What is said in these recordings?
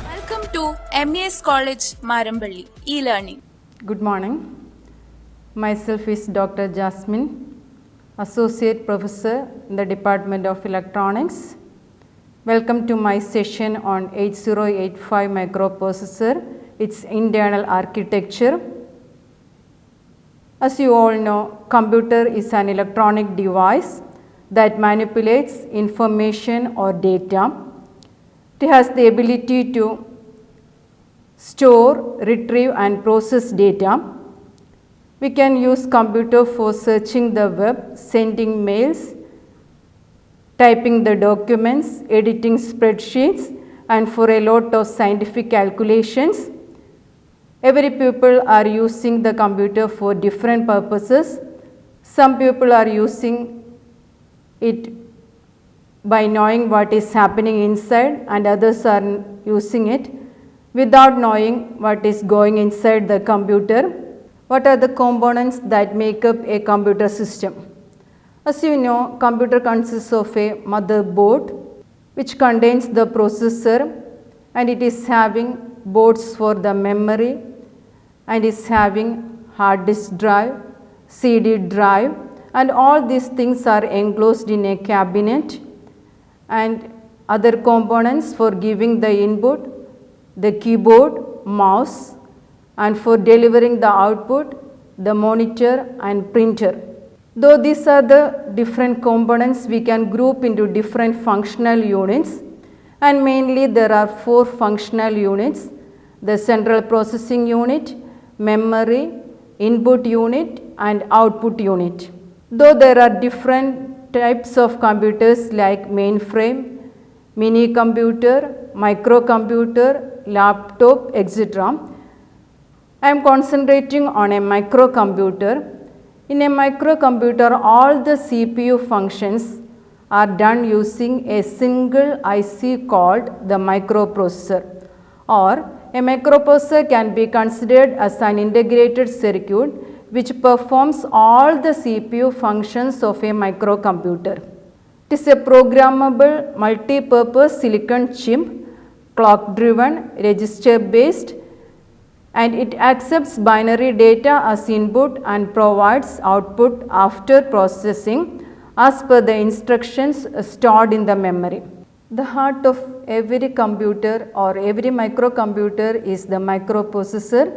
Welcome to MES College Marambally e-learning. Good morning. Myself is Dr. Jasmine, Associate Professor in the Department of Electronics. Welcome to my session on 8085 microprocessor, its internal architecture. As you all know, computer is an electronic device that manipulates information or data. It has the ability to store, retrieve and process data. We can use computer for searching the web, sending mails, typing the documents, editing spreadsheets and for a lot of scientific calculations. Every people are using the computer for different purposes. Some people are using it by knowing what is happening inside and others are using it without knowing what is going inside the computer. What are the components that make up a computer system? As you know, computer consists of a motherboard which contains the processor and it is having boards for the memory and is having hard disk drive, CD drive and all these things are enclosed in a cabinet and other components for giving the input, the keyboard, mouse and for delivering the output, the monitor and printer. Though these are the different components, we can group into different functional units and mainly there are 4 functional units: the central processing unit, memory, input unit and output unit. Though there are different types of computers like mainframe, mini computer, microcomputer, laptop, etc. I am concentrating on a microcomputer. In a microcomputer, all the CPU functions are done using a single IC called the microprocessor, or a microprocessor can be considered as an integrated circuit which performs all the CPU functions of a microcomputer. It is a programmable multi-purpose silicon chip, clock driven, register based and it accepts binary data as input and provides output after processing as per the instructions stored in the memory. The heart of every computer or every microcomputer is the microprocessor.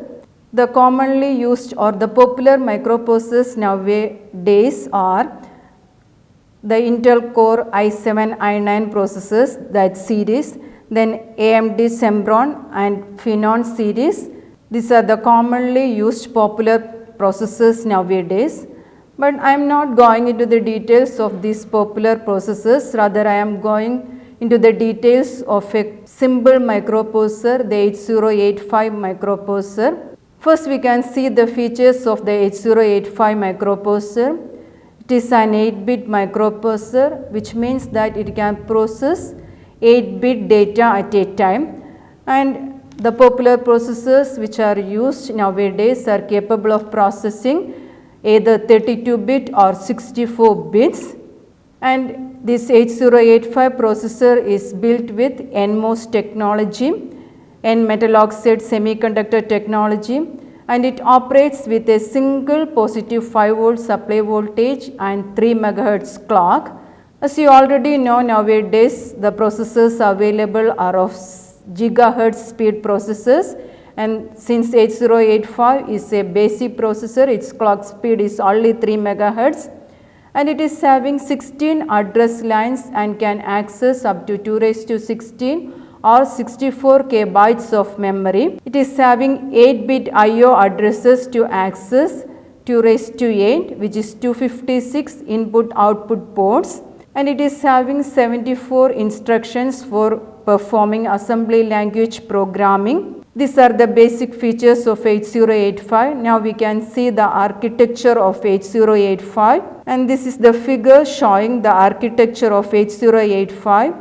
The commonly used or the popular microprocessors nowadays are the Intel Core i7 i9 processors, that series, then AMD Sempron and Phenon series. These are the commonly used popular processors nowadays. But I am not going into the details of these popular processors, rather I am going into the details of a simple microprocessor, the 8085 microprocessor. First we can see the features of the 8085 microprocessor. It is an 8-bit microprocessor, which means that it can process 8-bit data at a time, and the popular processors which are used nowadays are capable of processing either 32-bit or 64 bits, and this 8085 processor is built with NMOS technology, N metal oxide semiconductor technology, and it operates with a single positive 5 volt supply voltage and 3 megahertz clock. As you already know, nowadays the processors available are of gigahertz speed processors, and since 8085 is a basic processor, its clock speed is only 3 megahertz and it is having 16 address lines and can access up to 2 raised to 16 or 64K bytes of memory. It is having 8-bit I/O addresses to access 2 raised to 8, which is 256 input output ports, and it is having 74 instructions for performing assembly language programming. These are the basic features of 8085. Now we can see the architecture of 8085, and this is the figure showing the architecture of 8085.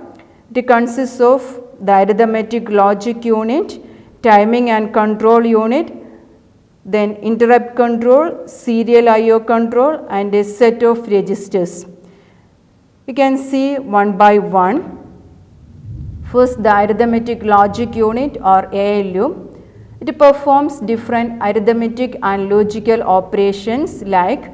It consists of the arithmetic logic unit, timing and control unit, then interrupt control, serial I/O control, and a set of registers. You can see one by one. First, the arithmetic logic unit or ALU. It performs different arithmetic and logical operations like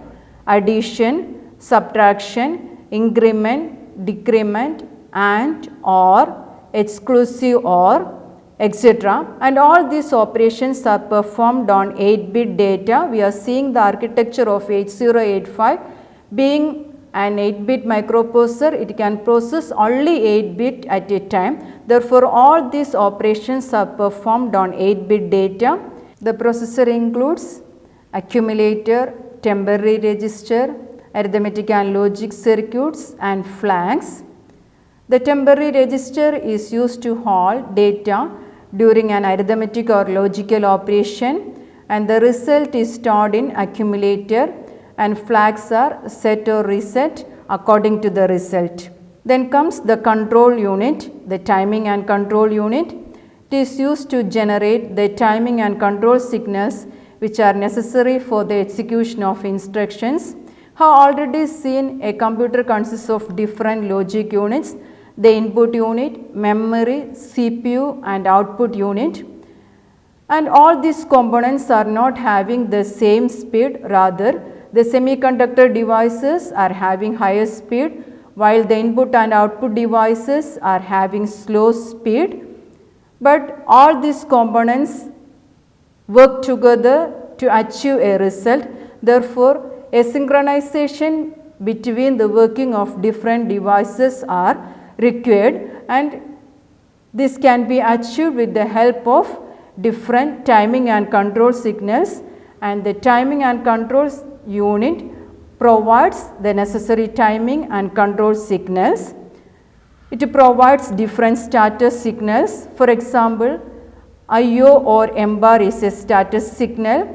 addition, subtraction, increment, decrement, and or, exclusive or, etc. And all these operations are performed on 8-bit data. We are seeing the architecture of 8085 being an 8-bit microprocessor. It can process only 8-bit at a time. Therefore, all these operations are performed on 8-bit data. The processor includes accumulator, temporary register, arithmetic and logic circuits, and flags. The temporary register is used to hold data during an arithmetic or logical operation, and the result is stored in accumulator, and flags are set or reset according to the result. Then comes the control unit, the timing and control unit. It is used to generate the timing and control signals which are necessary for the execution of instructions. Have already seen a computer consists of different logic units, the input unit, memory, CPU, and output unit. And all these components are not having the same speed, rather the semiconductor devices are having higher speed, while the input and output devices are having slow speed. But all these components work together to achieve a result. Therefore, a synchronization between the working of different devices are required, and this can be achieved with the help of different timing and control signals, and the timing and control unit provides the necessary timing and control signals. It provides different status signals. For example, I/O or M bar is a status signal.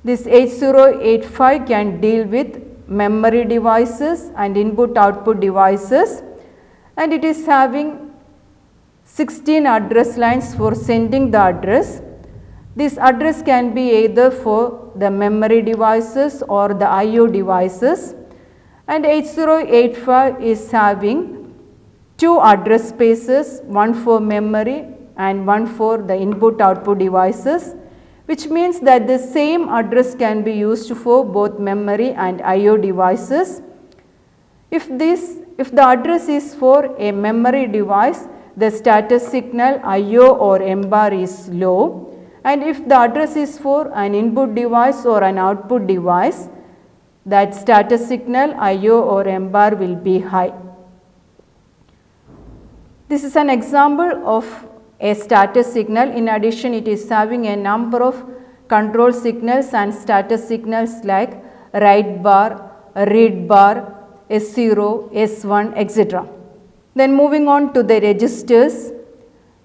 This 8085 can deal with memory devices and input output devices, and it is having 16 address lines for sending the address. This address can be either for the memory devices or the I/O devices, and 8085 is having 2 address spaces, one for memory and one for the input output devices, which means that the same address can be used for both memory and I/O devices. If the address is for a memory device, the status signal I/O or M bar is low, and if the address is for an input device or an output device, that status signal I/O or M bar will be high. This is an example of a status signal. In addition, it is having a number of control signals and status signals like write bar, read bar, S0, S1, etc. Then moving on to the registers.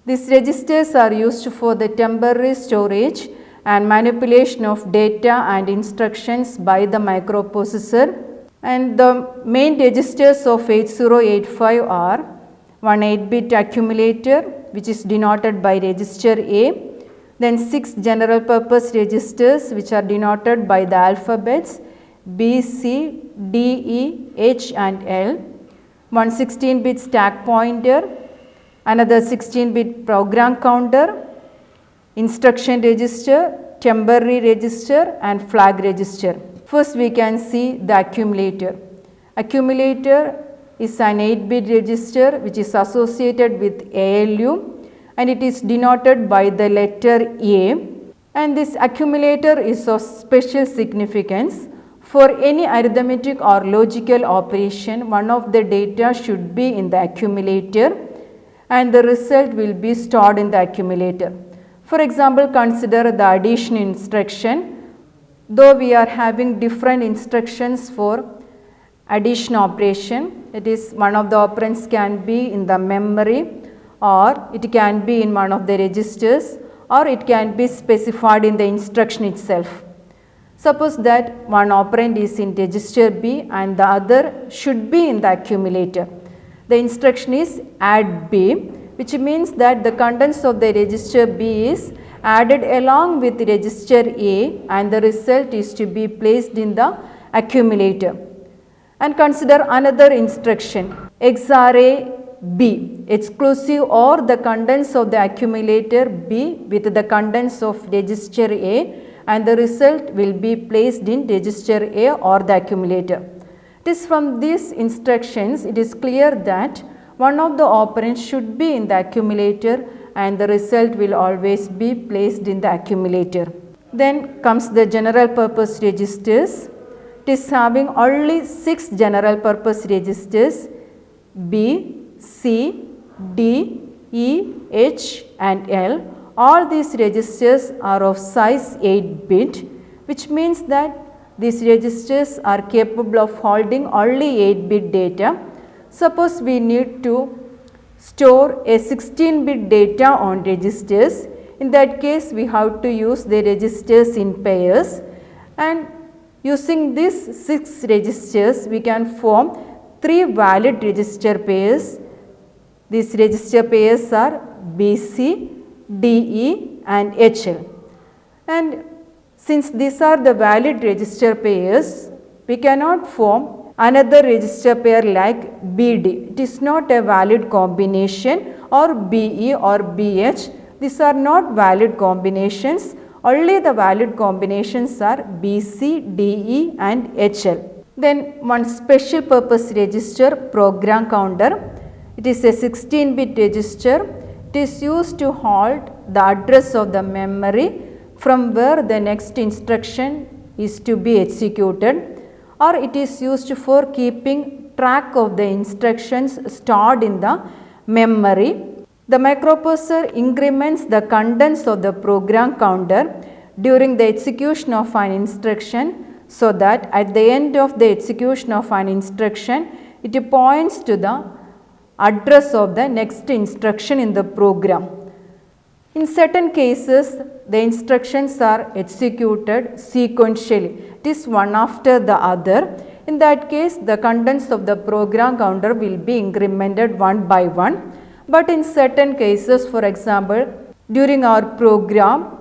These registers are used for the temporary storage and manipulation of data and instructions by the microprocessor. And the main registers of 8085 are one 8-bit accumulator, which is denoted by register A, then 6 general purpose registers which are denoted by the alphabets B, C, D, E, H and L, one 16-bit stack pointer, another 16-bit program counter, instruction register, temporary register and flag register. First we can see the accumulator. Accumulator is an 8-bit register which is associated with ALU, and it is denoted by the letter A, and this accumulator is of special significance. For any arithmetic or logical operation, one of the data should be in the accumulator and the result will be stored in the accumulator. For example, consider the addition instruction. Though we are having different instructions for addition operation, It is one of the operands can be in the memory, or it can be in one of the registers, or it can be specified in the instruction itself. Suppose that one operand is in register B and the other should be in the accumulator. The instruction is add B, which means that the contents of the register B is added along with register A and the result is to be placed in the accumulator. And consider another instruction, XRA B, exclusive or the contents of the accumulator B with the contents of register A, and the result will be placed in register A or the accumulator. It is from these instructions it is clear that one of the operands should be in the accumulator and the result will always be placed in the accumulator. Then comes the general purpose registers. It is having only 6 general purpose registers B, C, D, E, H and L. All these registers are of size 8-bit, which means that these registers are capable of holding only 8-bit data. Suppose we need to store a 16-bit data on registers. In that case, we have to use the registers in pairs, and using these 6 registers, we can form 3 valid register pairs. These register pairs are BC, DE and HL. And since these are the valid register pairs, we cannot form another register pair like BD. It is not a valid combination, or BE or BH. These are not valid combinations. Only the valid combinations are BC, DE and HL. Then one special purpose register, program counter. It is a 16-bit register. It is used to hold the address of the memory from where the next instruction is to be executed, or it is used for keeping track of the instructions stored in the memory. The microprocessor increments the contents of the program counter during the execution of an instruction, so that at the end of the execution of an instruction, it points to the address of the next instruction in the program. In certain cases, the instructions are executed sequentially. It is one after the other. In that case, the contents of the program counter will be incremented one by one. But in certain cases, for example, during our program,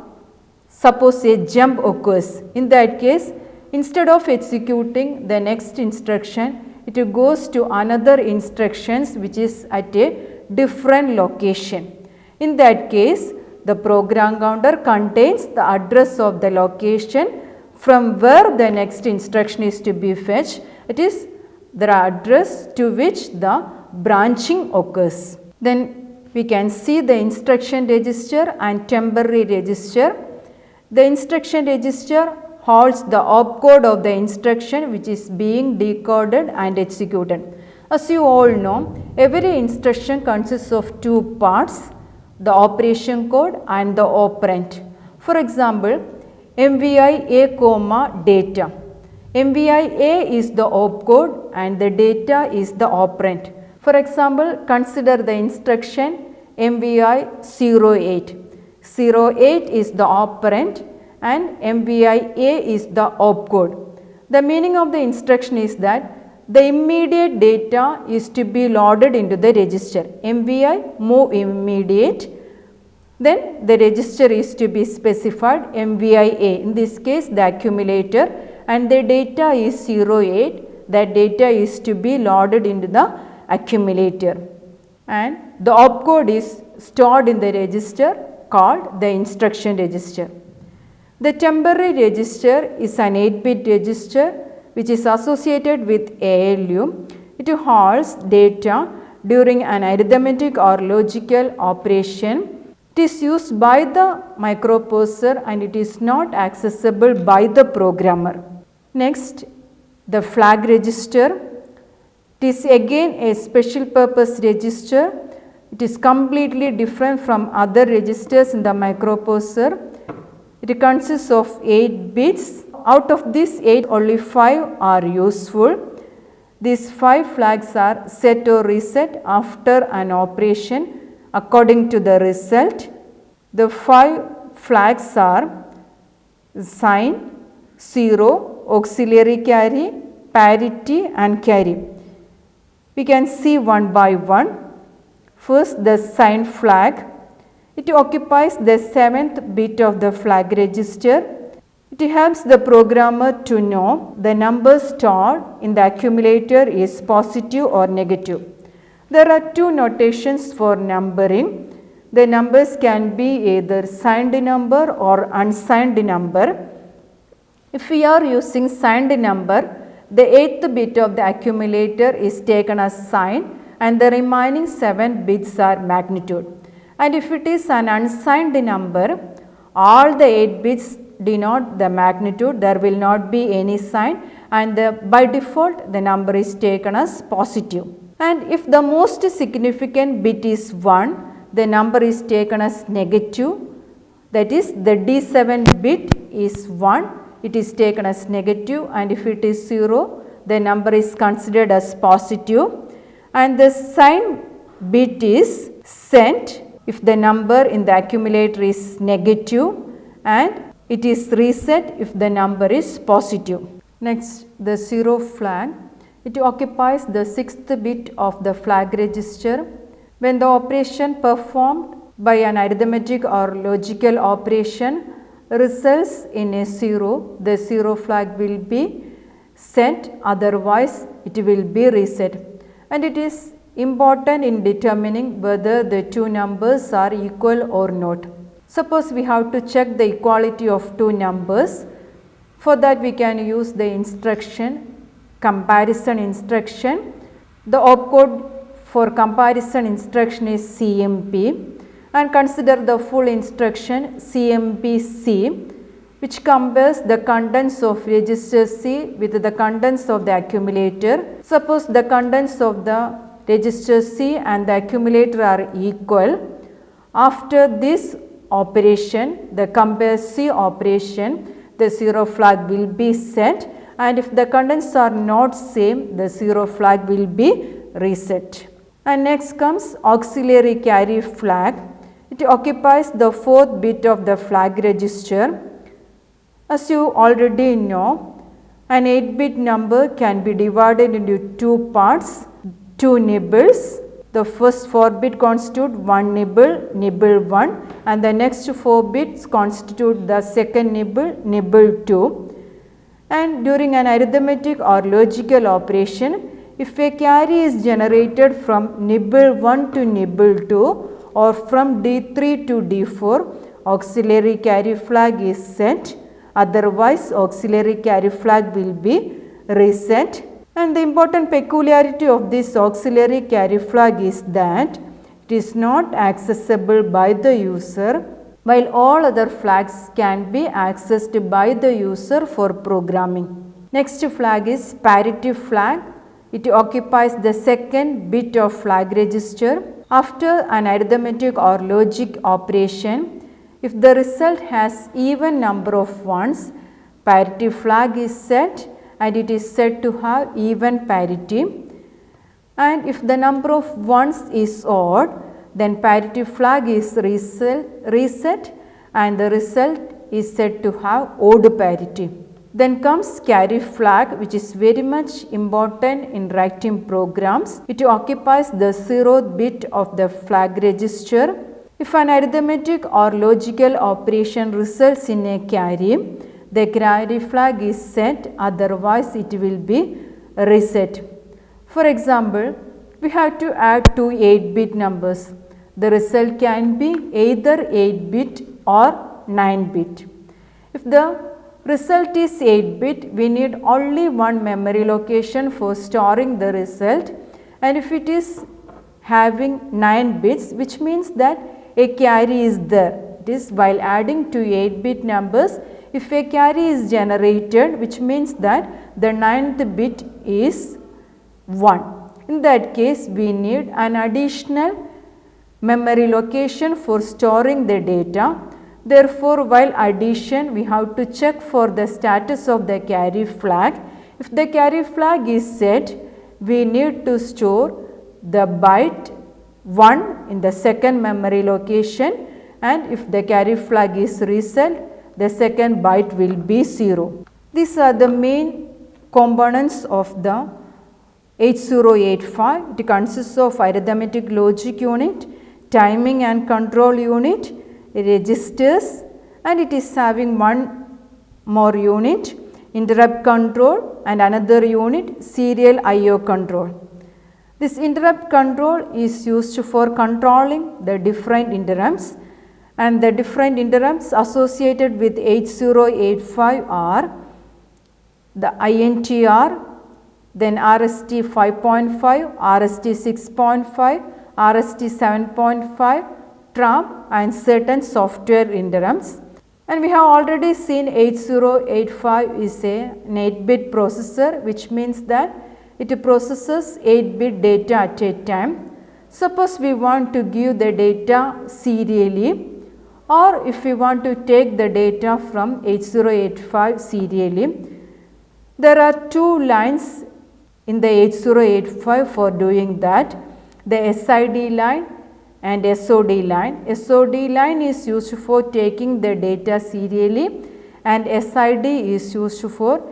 suppose a jump occurs. In that case, instead of executing the next instruction, it goes to another instructions which is at a different location. In that case, the program counter contains the address of the location from where the next instruction is to be fetched. It is the address to which the branching occurs. Then we can see the instruction register and temporary register. The instruction register holds the opcode of the instruction which is being decoded and executed. As you all know, every instruction consists of 2 parts, the operation code and the operand. For example, MVI A, data. MVI A is the opcode and the data is the operand. For example, consider the instruction MVI 08. 08 is the operand and MVI A is the opcode. The meaning of the instruction is that the immediate data is to be loaded into the register. MVI move immediate. Then the register is to be specified MVI A. In this case, the accumulator, and the data is 08. That data is to be loaded into the accumulator. And the opcode is stored in the register called the instruction register. The temporary register is an 8-bit register which is associated with ALU. It holds data during an arithmetic or logical operation. It is used by the microprocessor and it is not accessible by the programmer. Next, the flag register. It is again a special purpose register. It is completely different from other registers in the microprocessor. It consists of 8 bits. Out of these 8, only 5 are useful. These 5 flags are set or reset after an operation according to the result. The 5 flags are sign, 0, auxiliary carry, parity and carry. We can see one by one. First, the sign flag. It occupies the 7th bit of the flag register. It helps the programmer to know the number stored in the accumulator is positive or negative. There are 2 notations for numbering. The numbers can be either signed number or unsigned number. If we are using signed number, the 8th bit of the accumulator is taken as sign and the remaining 7 bits are magnitude. And if it is an unsigned number, all the 8 bits denote the magnitude, there will not be any sign, and by default the number is taken as positive. And if the most significant bit is 1, the number is taken as negative, that is the D7 bit is 1, it is taken as negative, and if it is 0, the number is considered as positive, and the sign bit is sent if the number in the accumulator is negative, and it is reset if the number is positive. Next, the 0 flag. It occupies the 6th bit of the flag register. When the operation performed by an arithmetic or logical operation results in a 0, the 0 flag will be set, otherwise it will be reset. And it is important in determining whether the 2 numbers are equal or not. Suppose we have to check the equality of 2 numbers. For that we can use the instruction, comparison instruction. The opcode for comparison instruction is CMP, and consider the full instruction CMP-C, which compares the contents of register C with the contents of the accumulator. Suppose the contents of the register C and the accumulator are equal. After this operation, the compare C operation, the 0 flag will be set, and if the contents are not same, the 0 flag will be reset. And next comes auxiliary carry flag. It occupies the 4th bit of the flag register. As you already know, an 8-bit number can be divided into 2 parts, 2 nibbles. The first 4 bit constitute 1 nibble, nibble 1, and the next 4 bits constitute the second nibble, nibble 2. And during an arithmetic or logical operation, if a carry is generated from nibble 1 to nibble 2 or from D3 to D4, auxiliary carry flag is set, otherwise auxiliary carry flag will be reset. And the important peculiarity of this auxiliary carry flag is that it is not accessible by the user, while all other flags can be accessed by the user for programming. Next flag is parity flag. It occupies the 2nd bit of flag register. After an arithmetic or logic operation, if the result has even number of ones, parity flag is set, and it is said to have even parity. And if the number of ones is odd, then parity flag is reset and the result is said to have odd parity. Then comes carry flag, which is very much important in writing programs. It occupies the 0th bit of the flag register. If an arithmetic or logical operation results in a carry, the carry flag is set, otherwise it will be reset. For example, we have to add 2 8-bit numbers. The result can be either 8-bit or 9-bit. If the result is 8-bit, we need only one memory location for storing the result, and if it is having 9 bits, which means that a carry is there. It is while adding 2 8-bit numbers, if a carry is generated, which means that the 9th bit is 1. In that case, we need an additional memory location for storing the data. Therefore, while addition, we have to check for the status of the carry flag. If the carry flag is set, we need to store the byte 1 in the second memory location, and if the carry flag is reset, the second byte will be 0. These are the main components of the 8085. It consists of arithmetic logic unit, timing and control unit, registers, and it is having one more unit, interrupt control, and another unit, serial IO control. This interrupt control is used for controlling the different interrupts, and the different interrupts associated with 8085 are the INTR, then RST 5.5, RST 6.5, RST 7.5, TRAP, and certain software interrupts. And we have already seen 8085 is an 8-bit processor, which means that it processes 8-bit data at a time. Suppose we want to give the data serially, or if we want to take the data from 8085 serially, there are two lines in the 8085 for doing that, the SID line and SOD line. SOD line is used for taking the data serially, and SID is used for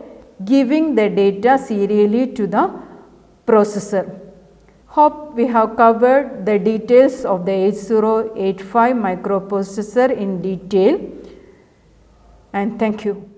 giving the data serially to the processor. Hope we have covered the details of the 8085 microprocessor in detail, and thank you.